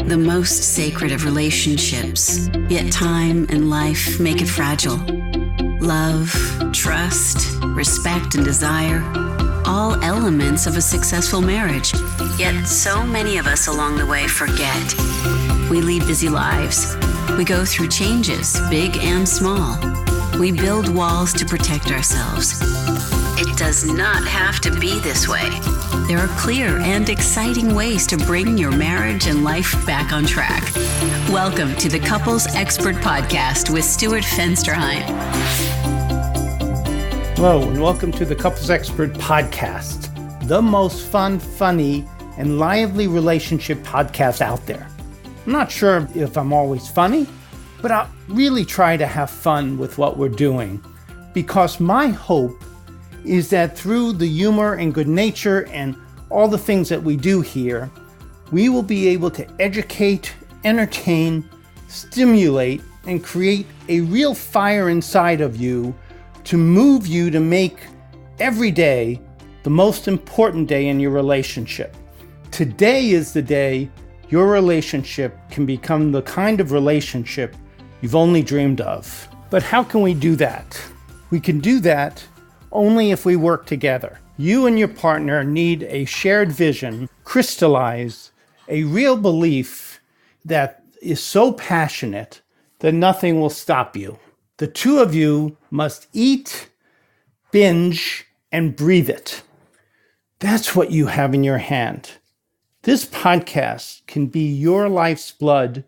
the most sacred of relationships, yet time and life make it fragile. Love, trust, respect, and desire, all elements of a successful marriage. Yet so many of us along the way forget. We lead busy lives. We go through changes, big and small. We build walls to protect ourselves. It does not have to be this way. There are clear and exciting ways to bring your marriage and life back on track. Welcome to the Couples Expert Podcast with Stuart Fensterheim. Hello, and welcome to the Couples Expert Podcast, the most fun, funny, and lively relationship podcast out there. I'm not sure if I'm always funny, but I'll really try to have fun with what we're doing, because my hope is that through the humor and good nature and all the things that we do here, we will be able to educate, entertain, stimulate, and create a real fire inside of you to move you to make every day the most important day in your relationship. Today is the day your relationship can become the kind of relationship you've only dreamed of. But how can we do that? We can do that only if we work together. You and your partner need a shared vision, crystallize a real belief that is so passionate that nothing will stop you. The two of you must eat, binge, and breathe it. That's what you have in your hand. This podcast can be your life's blood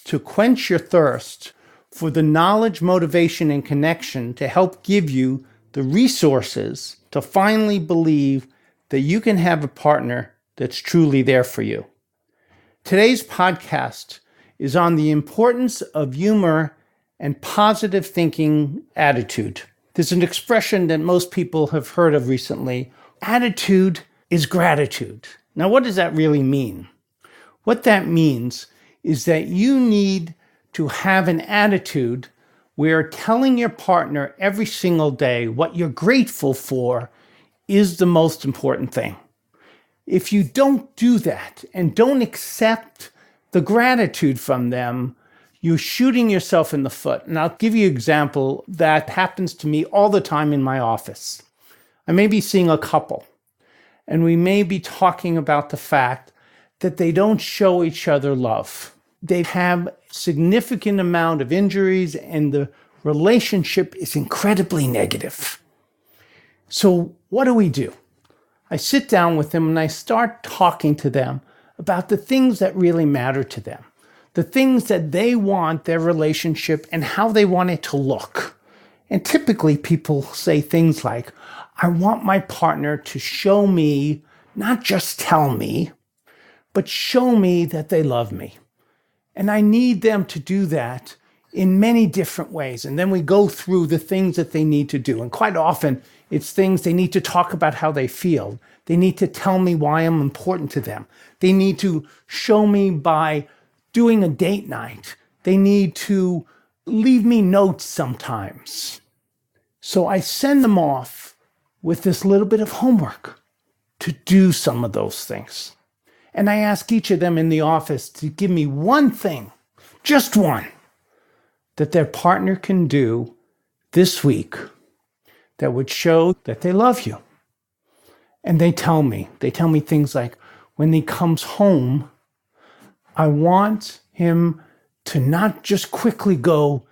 to quench your thirst for the knowledge, motivation, and connection to help give you the resources to finally believe that you can have a partner that's truly there for you. Today's podcast is on the importance of humor and positive thinking attitude. There's an expression that most people have heard of recently. Attitude is gratitude. Now, what does that really mean? What that means is that you need to have an attitude where telling your partner every single day what you're grateful for is the most important thing. If you don't do that and don't accept the gratitude from them, you're shooting yourself in the foot. And I'll give you an example that happens to me all the time in my office. I may be seeing a couple, and we may be talking about the fact that they don't show each other love. They have significant amount of injuries and the relationship is incredibly negative. So what do? I sit down with them and I start talking to them about the things that really matter to them, the things that they want their relationship and how they want it to look. And typically people say things like, I want my partner to show me, not just tell me, but show me that they love me. And I need them to do that in many different ways. And then we go through the things that they need to do. And quite often, it's things they need to talk about how they feel. They need to tell me why I'm important to them. They need to show me by doing a date night. They need to leave me notes sometimes. So I send them off with this little bit of homework to do some of those things. And I ask each of them in the office to give me one thing, just one, that their partner can do this week that would show that they love you. And they tell me things like, when he comes home, I want him to not just quickly go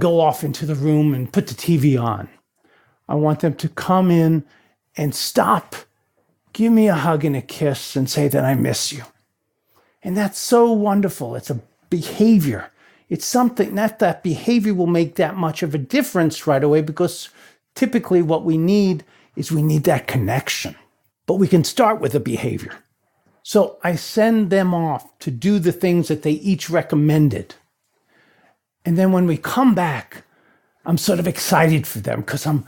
off into the room and put the TV on. I want them to come in and stop, give me a hug and a kiss and say that I miss you. And that's so wonderful. It's a behavior. It's something that behavior will make that much of a difference right away, because typically what we need that connection. But we can start with a behavior. So I send them off to do the things that they each recommended. And then when we come back, I'm sort of excited for them because I'm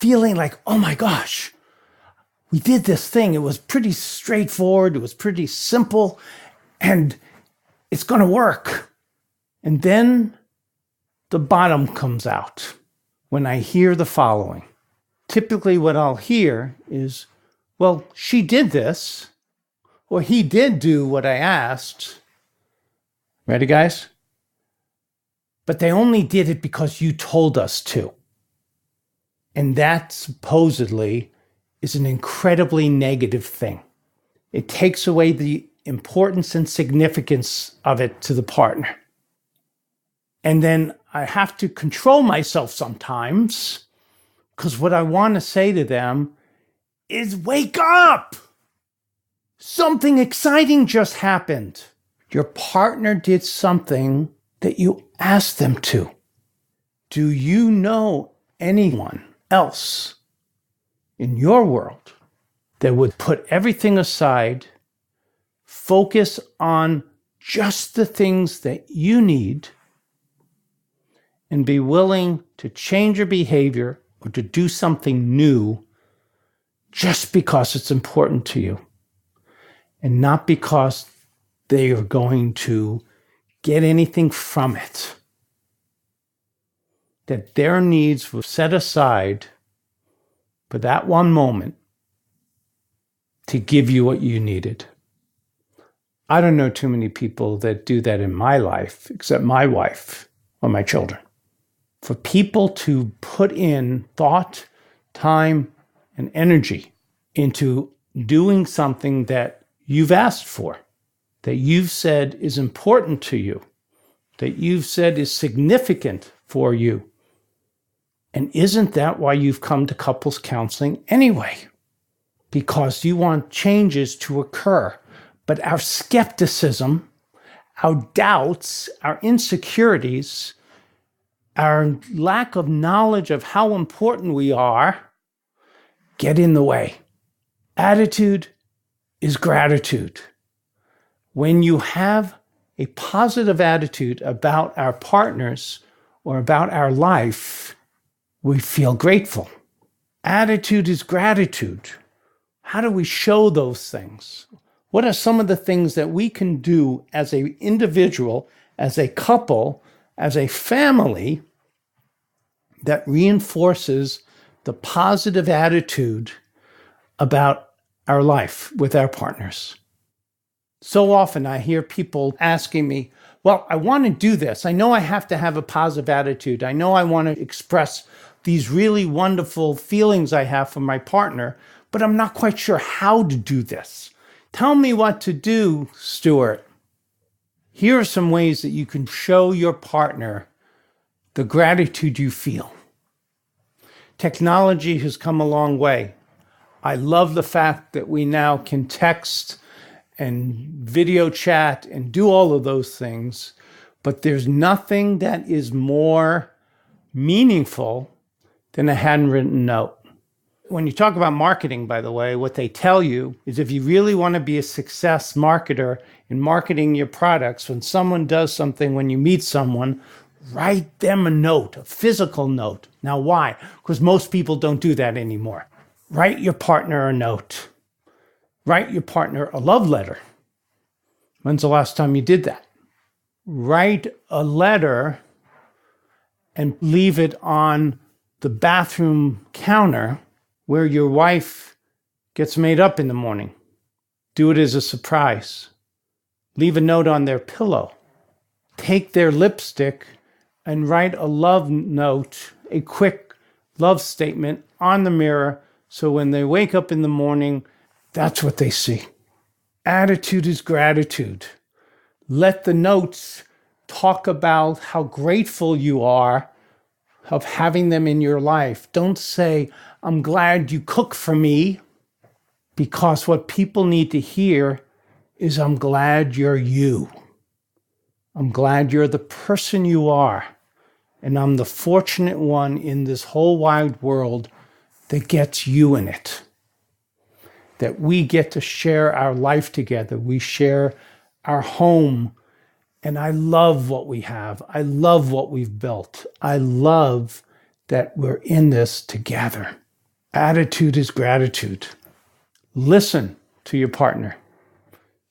feeling like, oh my gosh, we did this thing. It was pretty straightforward. It was pretty simple, and it's going to work. And then the bottom comes out when I hear the following. Typically what I'll hear is, well, she did this, or he did do what I asked, Ready, guys? But they only did it because you told us to. And that supposedly is an incredibly negative thing. It takes away the importance and significance of it to the partner. And then I have to control myself sometimes because what I want to say to them is wake up! Something exciting just happened. Your partner did something that you asked them to. Do you know anyone else in your world that would put everything aside, focus on just the things that you need, and be willing to change your behavior or to do something new just because it's important to you and not because they are going to get anything from it? That their needs were set aside for that one moment to give you what you needed. I don't know too many people that do that in my life, except my wife or my children. For people to put in thought, time, and energy into doing something that you've asked for, that you've said is important to you, that you've said is significant for you. And isn't that why you've come to couples counseling anyway? Because you want changes to occur. But our skepticism, our doubts, our insecurities, our lack of knowledge of how important we are get in the way. Attitude is gratitude. When you have a positive attitude about our partners or about our life, we feel grateful. Attitude is gratitude. How do we show those things? What are some of the things that we can do as an individual, as a couple, as a family that reinforces the positive attitude about our life with our partners? So often I hear people asking me, well, I want to do this. I know I have to have a positive attitude. I know I want to express these really wonderful feelings I have for my partner, but I'm not quite sure how to do this. Tell me what to do, Stuart. Here are some ways that you can show your partner the gratitude you feel. Technology has come a long way. I love the fact that we now can text and video chat and do all of those things, but there's nothing that is more meaningful than a handwritten note. When you talk about marketing, by the way, what they tell you is if you really want to be a success marketer in marketing your products, when someone does something, when you meet someone, write them a note, a physical note. Now, why? Because most people don't do that anymore. Write your partner a note. Write your partner a love letter. When's the last time you did that? Write a letter and leave it on the bathroom counter where your wife gets made up in the morning. Do it as a surprise. Leave a note on their pillow. Take their lipstick and write a love note, a quick love statement on the mirror, so when they wake up in the morning, that's what they see. Attitude is gratitude. Let the notes talk about how grateful you are of having them in your life. Don't say, I'm glad you cook for me, because what people need to hear is, I'm glad you're you. I'm glad you're the person you are. And I'm the fortunate one in this whole wide world that gets you in it. That we get to share our life together. We share our home. And I love what we have. I love what we've built. I love that we're in this together. Attitude is gratitude. Listen to your partner.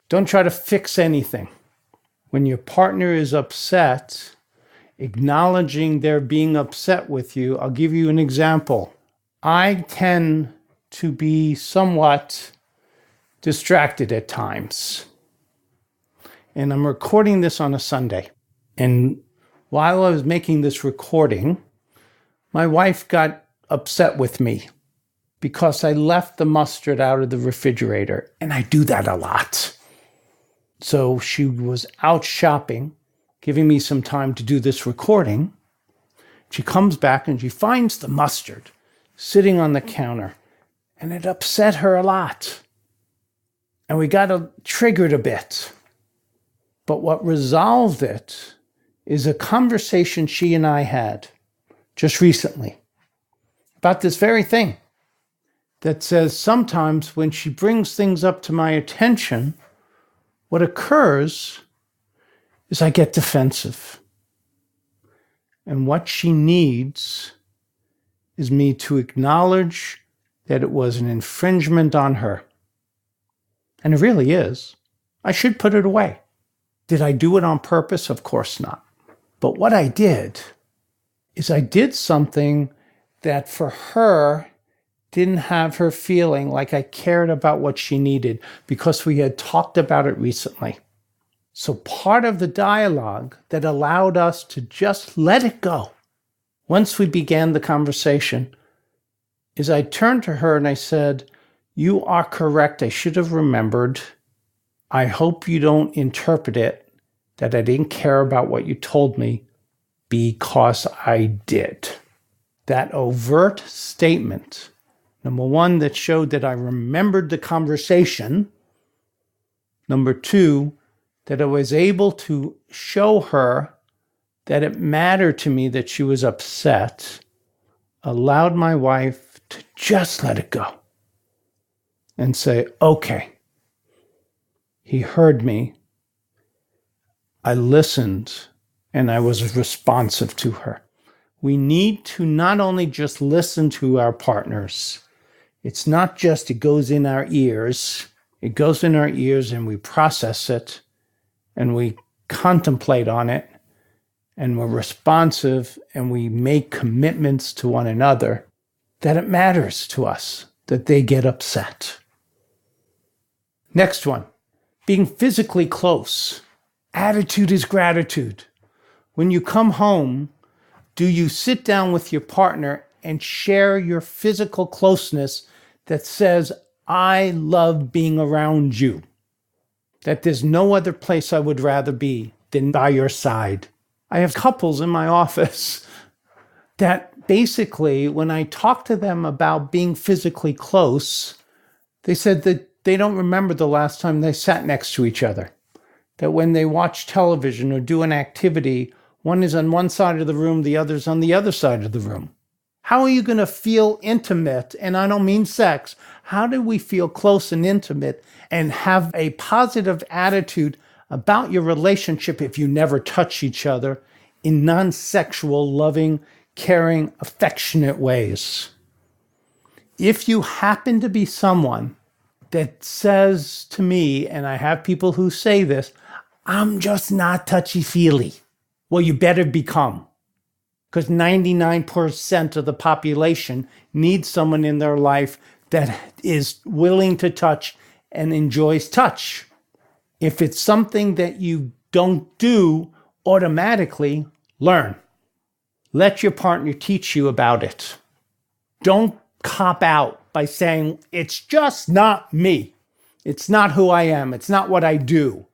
Don't try to fix anything. When your partner is upset, acknowledging they're being upset with you, I'll give you an example. I tend to be somewhat distracted at times. And I'm recording this on a Sunday. And while I was making this recording, my wife got upset with me because I left the mustard out of the refrigerator. And I do that a lot. So she was out shopping, giving me some time to do this recording. She comes back and she finds the mustard sitting on the counter. And it upset her a lot. And we got triggered a bit. But what resolved it is a conversation she and I had just recently about this very thing that says sometimes when she brings things up to my attention, what occurs is I get defensive. And what she needs is me to acknowledge that it was an infringement on her. And it really is. I should put it away. Did I do it on purpose? Of course not. But what I did is I did something that for her didn't have her feeling like I cared about what she needed because we had talked about it recently. So part of the dialogue that allowed us to just let it go once we began the conversation is I turned to her and I said, "You are correct. I should have remembered. I hope you don't interpret it that I didn't care about what you told me because I did." That overt statement, number one, that showed that I remembered the conversation. Number two, that I was able to show her that it mattered to me that she was upset, allowed my wife to just let it go and say, okay, he heard me, I listened, and I was responsive to her. We need to not only just listen to our partners. It's not just it goes in our ears. It goes in our ears and we process it and we contemplate on it and we're responsive and we make commitments to one another that it matters to us that they get upset. Next one, being physically close. Attitude is gratitude. When you come home, do you sit down with your partner and share your physical closeness that says, I love being around you, that there's no other place I would rather be than by your side? I have couples in my office that basically, when I talk to them about being physically close, they said that they don't remember the last time they sat next to each other. That when they watch television or do an activity, one is on one side of the room, the other's on the other side of the room. How are you going to feel intimate? And I don't mean sex. How do we feel close and intimate and have a positive attitude about your relationship if you never touch each other in non-sexual, loving, caring, affectionate ways? If you happen to be someone that says to me, and I have people who say this, I'm just not touchy-feely. Well, you better become. Because 99% of the population needs someone in their life that is willing to touch and enjoys touch. If it's something that you don't do automatically, learn. Let your partner teach you about it. Don't cop out by saying, it's just not me. It's not who I am. It's not what I do.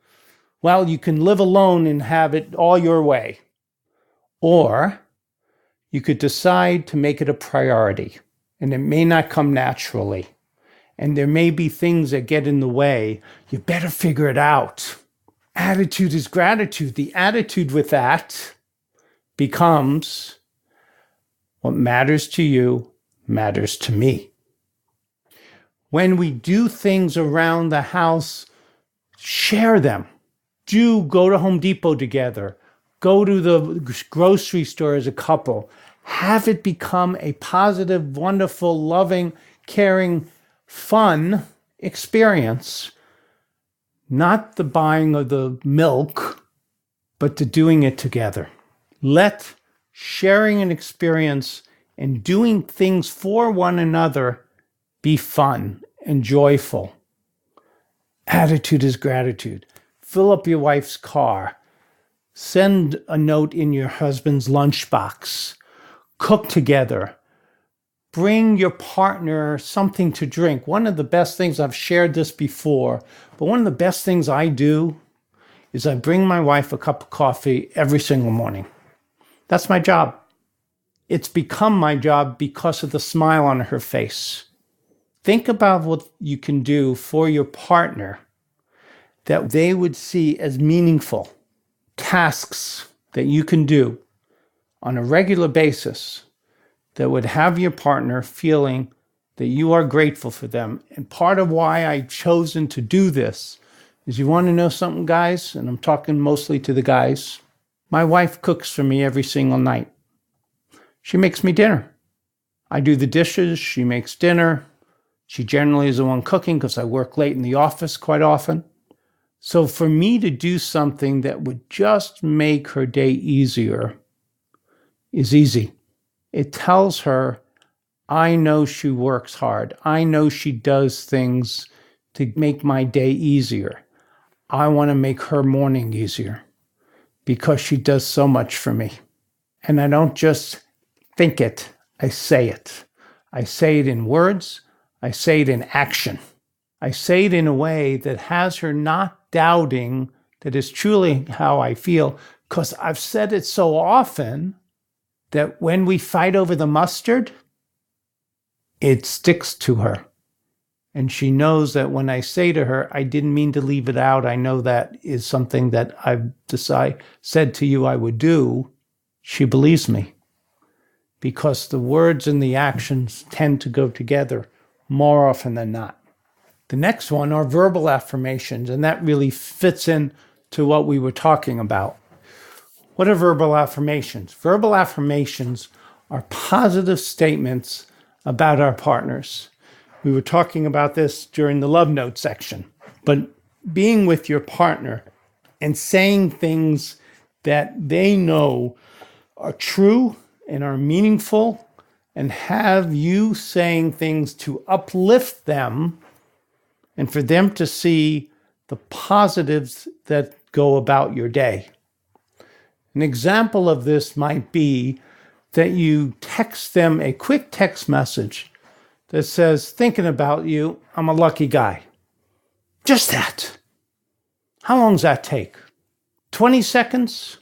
Well, you can live alone and have it all your way. Or you could decide to make it a priority, and it may not come naturally. And there may be things that get in the way. You better figure it out. Attitude is gratitude. The attitude with that becomes, what matters to you matters to me. When we do things around the house, share them. Do go to Home Depot together. Go to the grocery store as a couple. Have it become a positive, wonderful, loving, caring, fun experience. Not the buying of the milk, but the doing it together. Let sharing an experience and doing things for one another be fun and joyful. Attitude is gratitude. fill up your wife's car, send a note in your husband's lunchbox, cook together, bring your partner something to drink. One of the best things, I've shared this before, but one of the best things I do is I bring my wife a cup of coffee every single morning. That's my job. It's become my job because of the smile on her face. Think about what you can do for your partner that they would see as meaningful tasks that you can do on a regular basis that would have your partner feeling that you are grateful for them. And part of why I've chosen to do this is, you want to know something, guys? And I'm talking mostly to the guys. My wife cooks for me every single night. She makes me dinner. I do the dishes. She makes dinner. She generally is the one cooking because I work late in the office quite often. So for me to do something that would just make her day easier is easy. It tells her, I know she works hard. I know she does things to make my day easier. I want to make her morning easier because she does so much for me. And I don't just think it, I say it. I say it in words. I say it in action. I say it in a way that has her not doubting that is truly how I feel, because I've said it so often that when we fight over the mustard, it sticks to her. And she knows that when I say to her, I didn't mean to leave it out. I know that is something that I've said to you I would do. She believes me because the words and the actions tend to go together more often than not. The next one are verbal affirmations, and that really fits in to what we were talking about. What are verbal affirmations? Verbal affirmations are positive statements about our partners. We were talking about this during the love note section, but being with your partner and saying things that they know are true and are meaningful, and have you saying things to uplift them and for them to see the positives that go about your day. An example of this might be that you text them a quick text message that says, thinking about you, I'm a lucky guy. Just that. How long does that take? 20 seconds?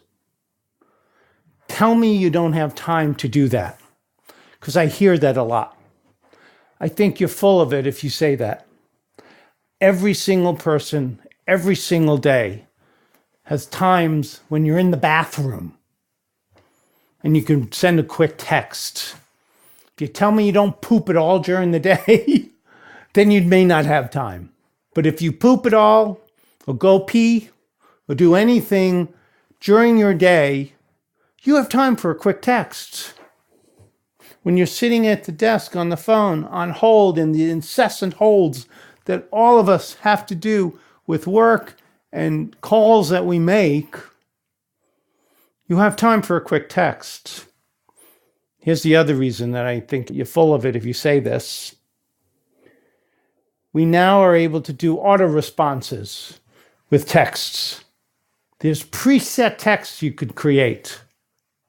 Tell me you don't have time to do that, because I hear that a lot. I think you're full of it if you say that. Every single person, every single day, has times when you're in the bathroom and you can send a quick text. If you tell me you don't poop at all during the day, then you may not have time. But if you poop at all, or go pee, or do anything during your day, you have time for a quick text. When you're sitting at the desk on the phone, on hold, in the incessant holds that all of us have to do with work and calls that we make, you have time for a quick text. Here's the other reason that I think you're full of it if you say this. We now are able to do auto responses with texts. There's preset texts you could create.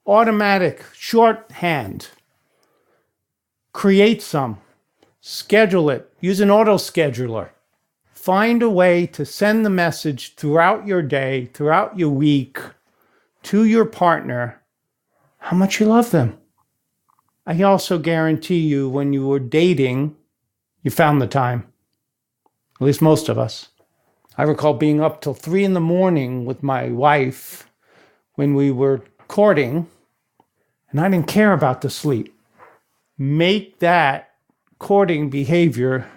Automatic, shorthand. Create some. Schedule it. Use an auto scheduler. Find a way to send the message throughout your day, throughout your week, to your partner, how much you love them. I also guarantee you when you were dating, you found the time. At least most of us. I recall being up till 3 a.m. with my wife when we were courting, and I didn't care about the sleep. Make that courting behavior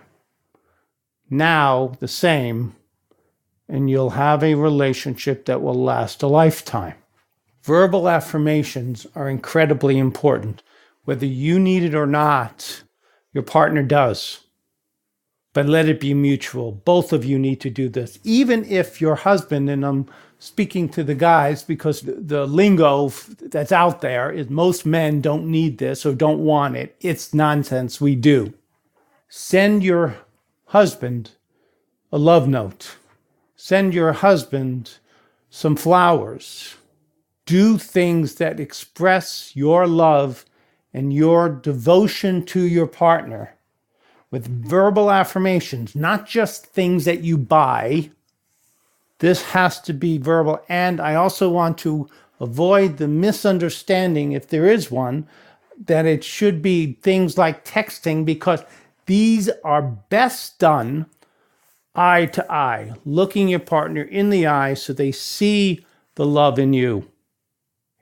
now the same, and you'll have a relationship that will last a lifetime. Verbal affirmations are incredibly important. Whether you need it or not, your partner does. But let it be mutual. Both of you need to do this. Even if your husband, and I'm speaking to the guys because the lingo that's out there is most men don't need this or don't want it. It's nonsense. We do. Send your husband a love note. Send your husband some flowers. Do things that express your love and your devotion to your partner with verbal affirmations, not just things that you buy. This has to be verbal. And I also want to avoid the misunderstanding, if there is one, that it should be things like texting, because these are best done eye to eye, looking your partner in the eye so they see the love in you.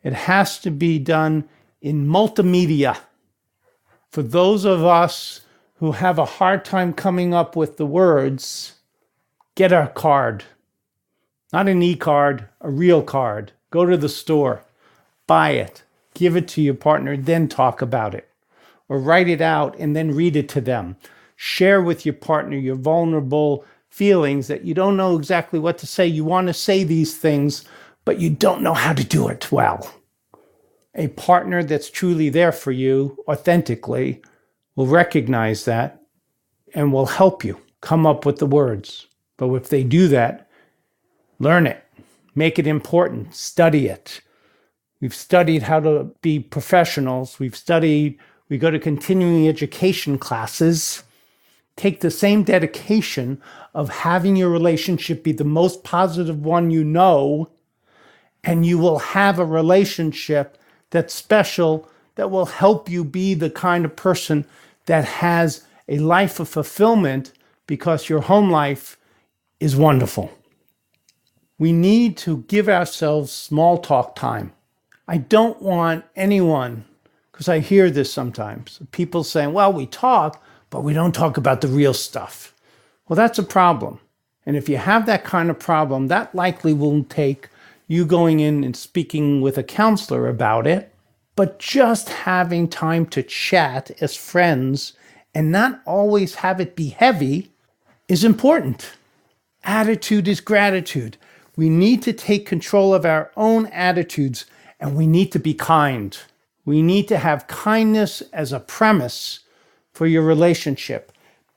It has to be done in multimedia. For those of us who have a hard time coming up with the words, get a card. Not an e-card, a real card. Go to the store, buy it, give it to your partner, then talk about it. Or write it out and then read it to them. Share with your partner your vulnerable feelings that you don't know exactly what to say. You want to say these things, but you don't know how to do it well. A partner that's truly there for you authentically will recognize that and will help you come up with the words. But if they do that, learn it, make it important, study it. We've studied how to be professionals. We go to continuing education classes. Take the same dedication of having your relationship be the most positive one you know, and you will have a relationship that's special, that will help you be the kind of person that has a life of fulfillment because your home life is wonderful. We need to give ourselves small talk time. I don't want anyone, because I hear this sometimes, people saying, well, we talk, but we don't talk about the real stuff. Well, that's a problem. And if you have that kind of problem, that likely will take you going in and speaking with a counselor about it. But just having time to chat as friends and not always have it be heavy is important. Attitude is gratitude. We need to take control of our own attitudes, and we need to be kind. We need to have kindness as a premise for your relationship.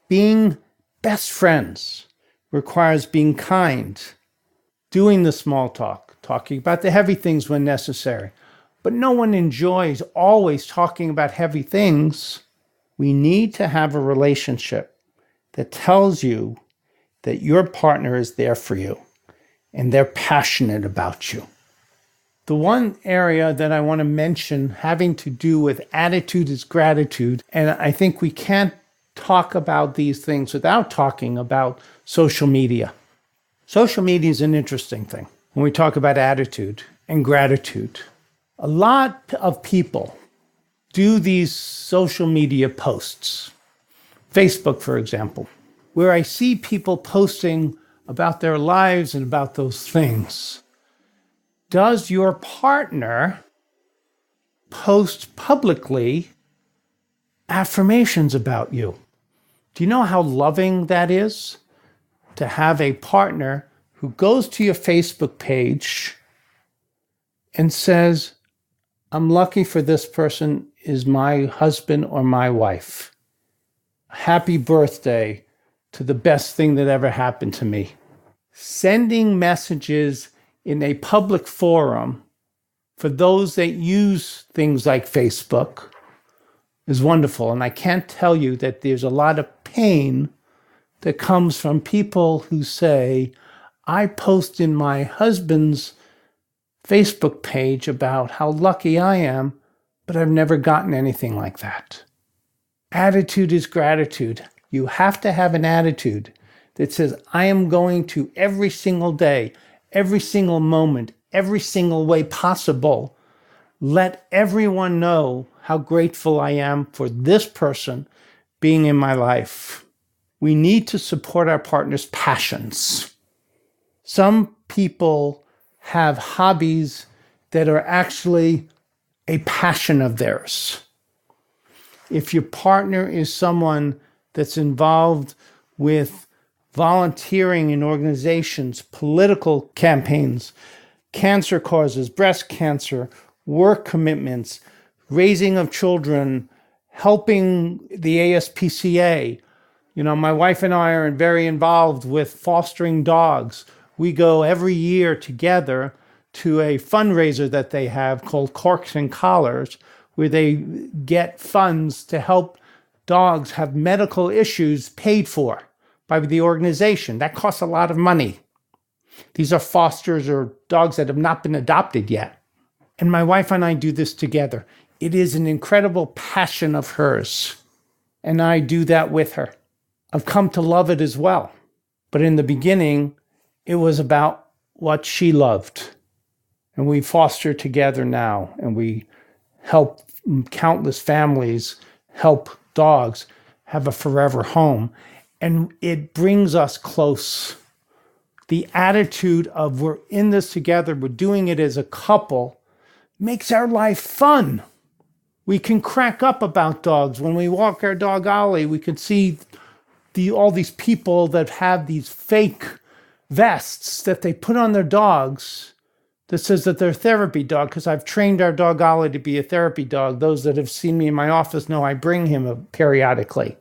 Being best friends requires being kind, doing the small talk, talking about the heavy things when necessary. But no one enjoys always talking about heavy things. We need to have a relationship that tells you that your partner is there for you and they're passionate about you. The one area that I want to mention having to do with attitude is gratitude. And I think we can't talk about these things without talking about social media. Social media is an interesting thing when we talk about attitude and gratitude. A lot of people do these social media posts. Facebook, for example, where I see people posting about their lives and about those things. Does your partner post publicly affirmations about you? Do you know how loving that is? To have a partner who goes to your Facebook page and says, I'm lucky for this person is my husband or my wife. Happy birthday to the best thing that ever happened to me. Sending messages in a public forum for those that use things like Facebook is wonderful. And I can't tell you that there's a lot of pain that comes from people who say, I post in my husband's Facebook page about how lucky I am, but I've never gotten anything like that. Attitude is gratitude. You have to have an attitude that says, I am going to every single day, every single moment, every single way possible, let everyone know how grateful I am for this person being in my life. We need to support our partner's passions. Some people have hobbies that are actually a passion of theirs. If your partner is someone that's involved with volunteering in organizations, political campaigns, cancer causes, breast cancer, work commitments, raising of children, helping the ASPCA. My wife and I are very involved with fostering dogs. We go every year together to a fundraiser that they have called Corks and Collars, where they get funds to help dogs have medical issues paid for by the organization. That costs a lot of money. These are fosters or dogs that have not been adopted yet. And my wife and I do this together. It is an incredible passion of hers, and I do that with her. I've come to love it as well. But in the beginning, it was about what she loved. And we foster together now, and we help countless families, help dogs have a forever home. And it brings us close. The attitude of we're in this together, we're doing it as a couple, makes our life fun. We can crack up about dogs. When we walk our dog Ollie, we can see all these people that have these fake vests that they put on their dogs that says that they're a therapy dog, because I've trained our dog Ollie to be a therapy dog. Those that have seen me in my office know I bring him periodically.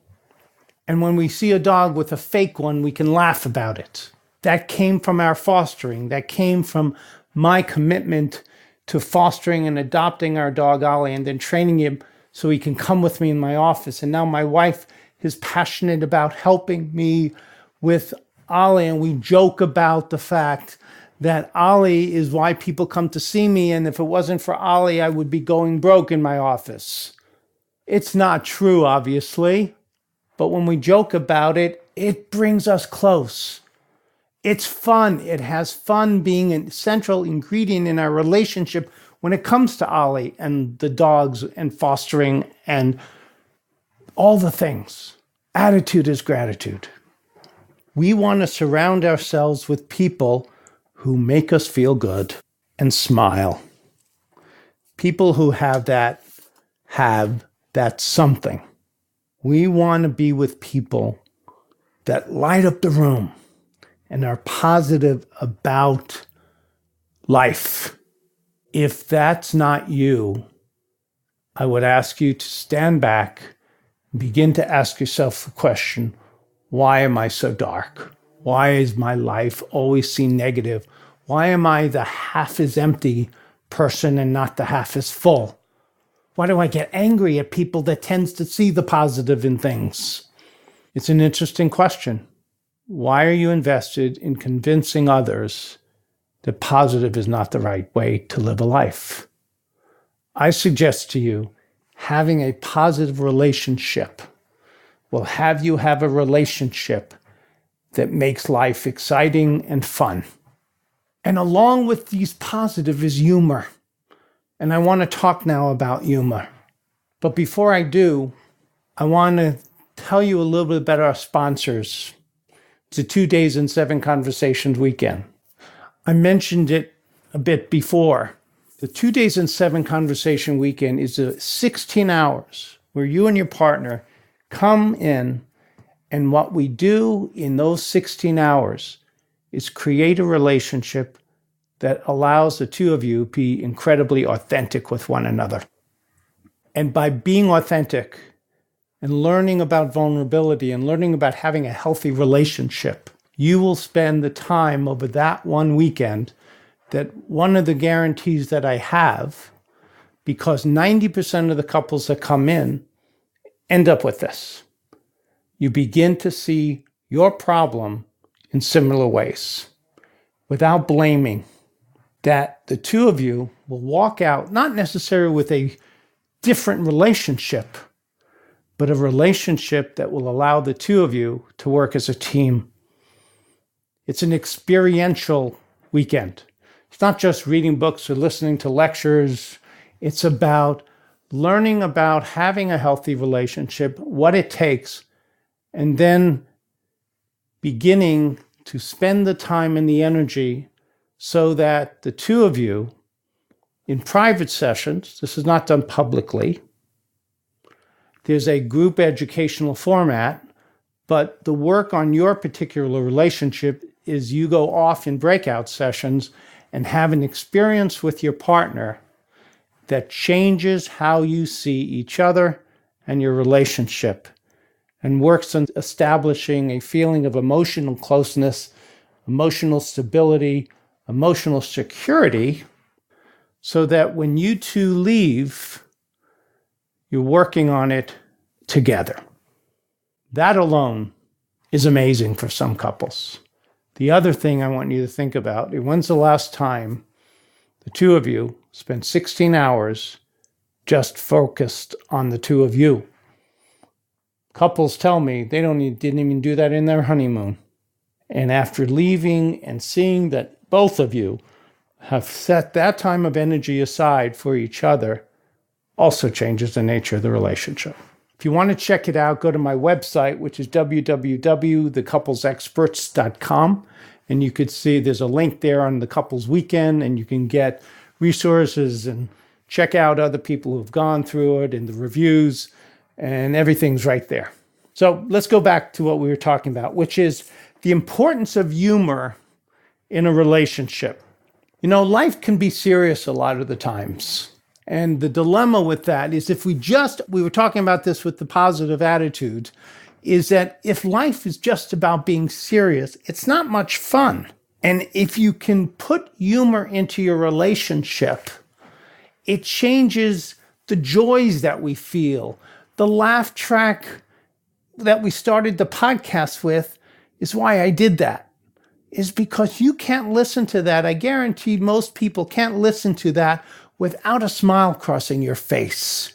And when we see a dog with a fake one, we can laugh about it. That came from our fostering. That came from my commitment to fostering and adopting our dog Ollie and then training him so he can come with me in my office. And now my wife is passionate about helping me with Ollie, and we joke about the fact that Ollie is why people come to see me, and if it wasn't for Ollie, I would be going broke in my office. It's not true, obviously, but when we joke about it, it brings us close. It's fun. It has fun being a central ingredient in our relationship when it comes to Ollie and the dogs and fostering and all the things. Attitude is gratitude. We want to surround ourselves with people who make us feel good and smile. People who have that something. We want to be with people that light up the room and are positive about life. If that's not you, I would ask you to stand back and begin to ask yourself the question, why am I so dark? Why is my life always seen negative? Why am I the half is empty person and not the half is full? Why do I get angry at people that tends to see the positive in things? It's an interesting question. Why are you invested in convincing others that positive is not the right way to live a life? I suggest to you, having a positive relationship will have you have a relationship that makes life exciting and fun. And along with these positive is humor. And I want to talk now about humor. But before I do, I want to tell you a little bit about our sponsors. It's a 2 days and 7 conversations weekend. I mentioned it a bit before. The 2 days and 7 conversation weekend is 16 hours where you and your partner come in, and what we do in those 16 hours is create a relationship that allows the two of you to be incredibly authentic with one another. And by being authentic and learning about vulnerability and learning about having a healthy relationship, you will spend the time over that one weekend that one of the guarantees that I have, because 90% of the couples that come in end up with this. You begin to see your problem in similar ways without blaming, that the two of you will walk out, not necessarily with a different relationship, but a relationship that will allow the two of you to work as a team. It's an experiential weekend. It's not just reading books or listening to lectures. It's about learning about having a healthy relationship, what it takes, and then beginning to spend the time and the energy so that the two of you, in private sessions, this is not done publicly, there's a group educational format, but the work on your particular relationship is you go off in breakout sessions and have an experience with your partner that changes how you see each other and your relationship, and works on establishing a feeling of emotional closeness, emotional stability, emotional security, so that when you two leave, you're working on it together. That alone is amazing for some couples. The other thing I want you to think about, when's the last time the two of you spent 16 hours just focused on the two of you? Couples tell me they didn't even do that in their honeymoon. And after leaving and seeing that both of you have set that time of energy aside for each other, also changes the nature of the relationship. If you want to check it out, go to my website, which is www.thecouplesexperts.com. And you could see there's a link there on the Couples Weekend, and you can get resources and check out other people who've gone through it and the reviews, and everything's right there. So let's go back to what we were talking about, which is the importance of humor in a relationship. You know, life can be serious a lot of the times. And the dilemma with that is we were talking about this with the positive attitude, is that if life is just about being serious, it's not much fun. And if you can put humor into your relationship, it changes the joys that we feel. The laugh track that we started the podcast with is why I did that, is because you can't listen to that. I guarantee most people can't listen to that without a smile crossing your face.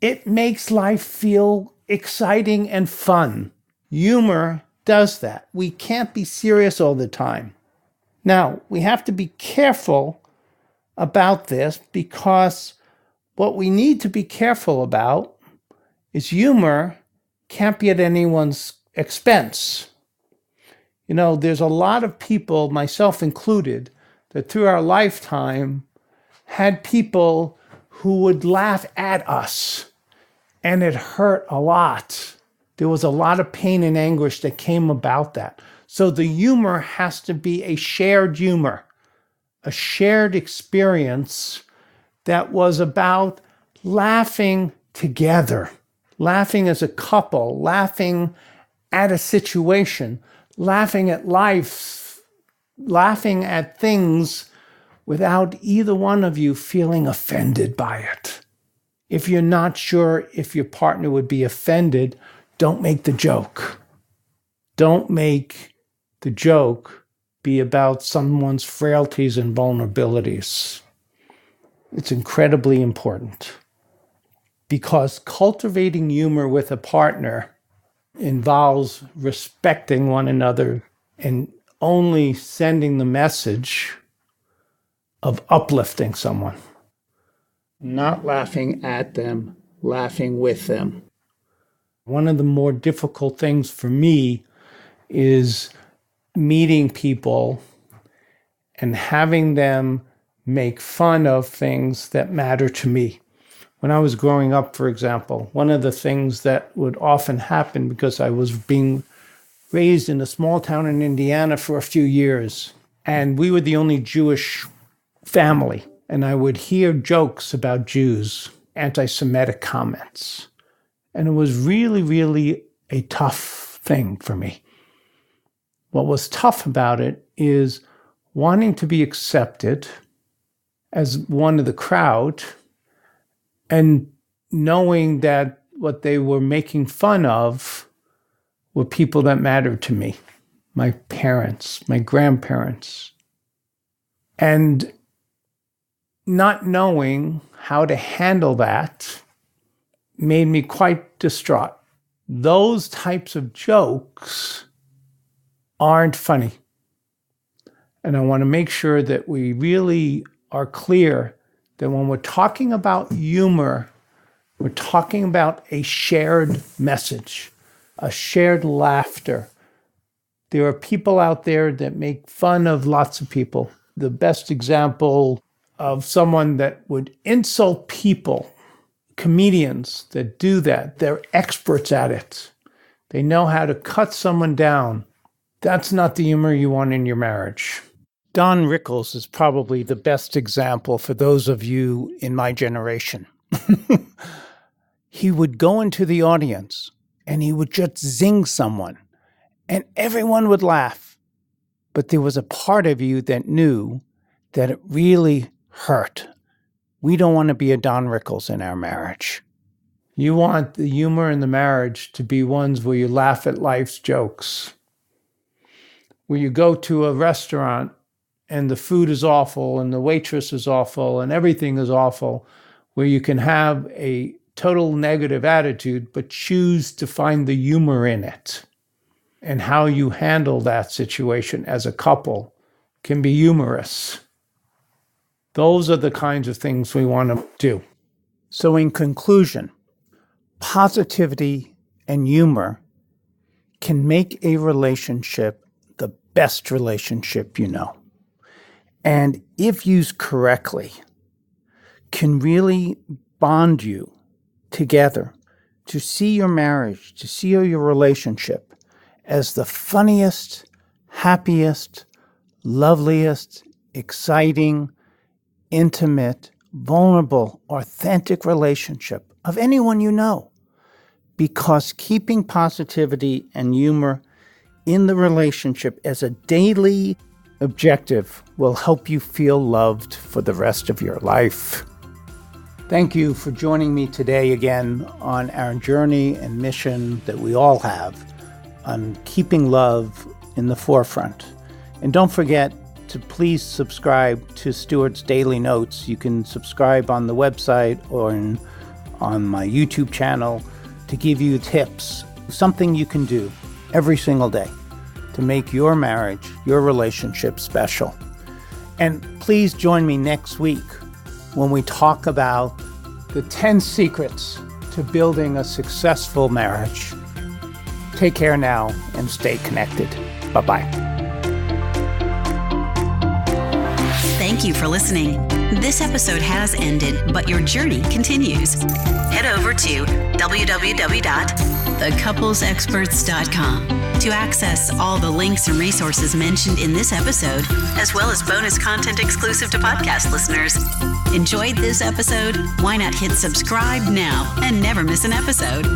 It makes life feel exciting and fun. Humor does that. We can't be serious all the time. Now, we have to be careful about this, because what we need to be careful about is humor can't be at anyone's expense. You know, there's a lot of people, myself included, that through our lifetime had people who would laugh at us, and it hurt a lot. There was a lot of pain and anguish that came about that. So the humor has to be a shared humor, a shared experience that was about laughing together, laughing as a couple, laughing at a situation, laughing at life, laughing at things without either one of you feeling offended by it. If you're not sure if your partner would be offended, don't make the joke. Don't make the joke be about someone's frailties and vulnerabilities. It's incredibly important, because cultivating humor with a partner involves respecting one another and only sending the message of uplifting someone. Not laughing at them, laughing with them. One of the more difficult things for me is meeting people and having them make fun of things that matter to me. When I was growing up, for example, one of the things that would often happen, because I was being raised in a small town in Indiana for a few years, and we were the only Jewish family, and I would hear jokes about Jews, anti-Semitic comments. And it was really, really a tough thing for me. What was tough about it is wanting to be accepted as one of the crowd, and knowing that what they were making fun of were people that mattered to me, my parents, my grandparents. And not knowing how to handle that made me quite distraught. Those types of jokes aren't funny. And I want to make sure that we really are clear that when we're talking about humor, we're talking about a shared message, a shared laughter. There are people out there that make fun of lots of people. The best example of someone that would insult people, comedians that do that, they're experts at it. They know how to cut someone down. That's not the humor you want in your marriage. Don Rickles is probably the best example for those of you in my generation. He would go into the audience and he would just zing someone, and everyone would laugh. but there was a part of you that knew that it really hurt. We don't want to be a Don Rickles in our marriage. You want the humor in the marriage to be ones where you laugh at life's jokes, where you go to a restaurant and the food is awful and the waitress is awful and everything is awful, where you can have a total negative attitude but choose to find the humor in it. And how you handle that situation as a couple can be humorous. Those are the kinds of things we want to do. So in conclusion, positivity and humor can make a relationship the best relationship you know. And if used correctly, can really bond you together to see your marriage, to see your relationship as the funniest, happiest, loveliest, exciting, intimate, vulnerable, authentic relationship of anyone you know. Because keeping positivity and humor in the relationship as a daily objective will help you feel loved for the rest of your life. Thank you for joining me today again on our journey and mission that we all have on keeping love in the forefront. And don't forget to please subscribe to Stuart's Daily Notes. You can subscribe on the website or on my YouTube channel to give you tips, something you can do every single day to make your marriage, your relationship special. And please join me next week when we talk about the 10 secrets to building a successful marriage. Take care now and stay connected. Bye-bye. Thank you for listening. This episode has ended, but your journey continues. Head over to www.thecouplesexperts.com to access all the links and resources mentioned in this episode, as well as bonus content exclusive to podcast listeners. Enjoyed this episode? Why not hit subscribe now and never miss an episode?